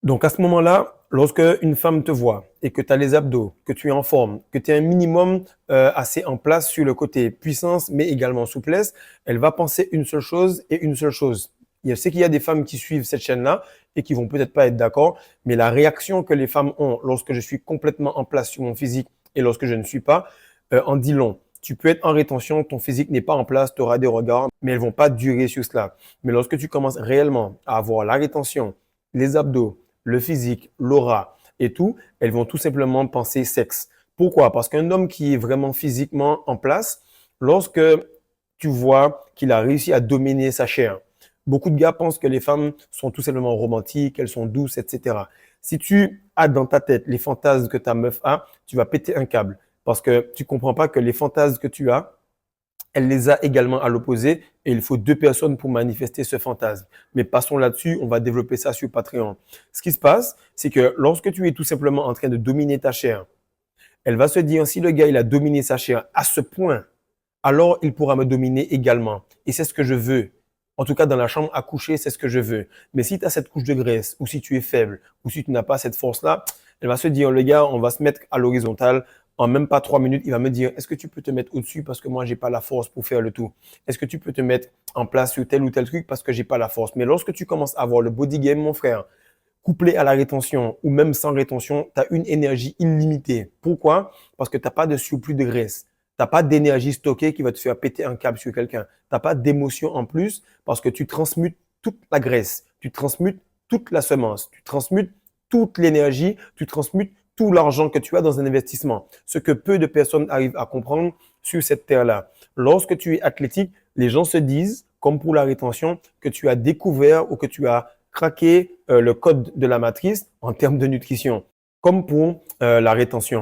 Donc à ce moment-là, lorsque une femme te voit et que tu as les abdos, que tu es en forme, que tu es un minimum assez en place sur le côté puissance, mais également souplesse, elle va penser une seule chose et une seule chose. Je sais qu'il y a des femmes qui suivent cette chaîne-là et qui vont peut-être pas être d'accord, mais la réaction que les femmes ont lorsque je suis complètement en place sur mon physique et lorsque je ne suis pas, en dit long. Tu peux être en rétention, ton physique n'est pas en place, tu auras des regards, mais elles vont pas durer sur cela. Mais lorsque tu commences réellement à avoir la rétention, les abdos, le physique, l'aura et tout, elles vont tout simplement penser sexe. Pourquoi? Parce qu'un homme qui est vraiment physiquement en place, lorsque tu vois qu'il a réussi à dominer sa chair, beaucoup de gars pensent que les femmes sont tout simplement romantiques, elles sont douces, etc. Si tu as dans ta tête les fantasmes que ta meuf a, tu vas péter un câble parce que tu comprends pas que les fantasmes que tu as, elle les a également à l'opposé et il faut deux personnes pour manifester ce fantasme. Mais passons là-dessus, on va développer ça sur Patreon. Ce qui se passe, c'est que lorsque tu es tout simplement en train de dominer ta chair, elle va se dire, si le gars il a dominé sa chair à ce point, alors il pourra me dominer également. Et c'est ce que je veux. En tout cas, dans la chambre à coucher, c'est ce que je veux. Mais si tu as cette couche de graisse, ou si tu es faible, ou si tu n'as pas cette force-là, elle va se dire, le gars, on va se mettre à l'horizontale. En même pas 3 minutes, il va me dire, est-ce que tu peux te mettre au-dessus parce que moi, j'ai pas la force pour faire le tout? Est-ce que tu peux te mettre en place sur tel ou tel truc parce que j'ai pas la force? Mais lorsque tu commences à avoir le body game, mon frère, couplé à la rétention ou même sans rétention, tu as une énergie illimitée. Pourquoi? Parce que tu n'as pas de surplus de graisse. Tu n'as pas d'énergie stockée qui va te faire péter un câble sur quelqu'un. Tu n'as pas d'émotion en plus parce que tu transmutes toute la graisse, tu transmutes toute la semence, tu transmutes toute l'énergie, tu transmutes tout l'argent que tu as dans un investissement. Ce que peu de personnes arrivent à comprendre sur cette terre-là. Lorsque tu es athlétique, les gens se disent, comme pour la rétention, que tu as découvert ou que tu as craqué le code de la matrice en termes de nutrition, comme pour la rétention.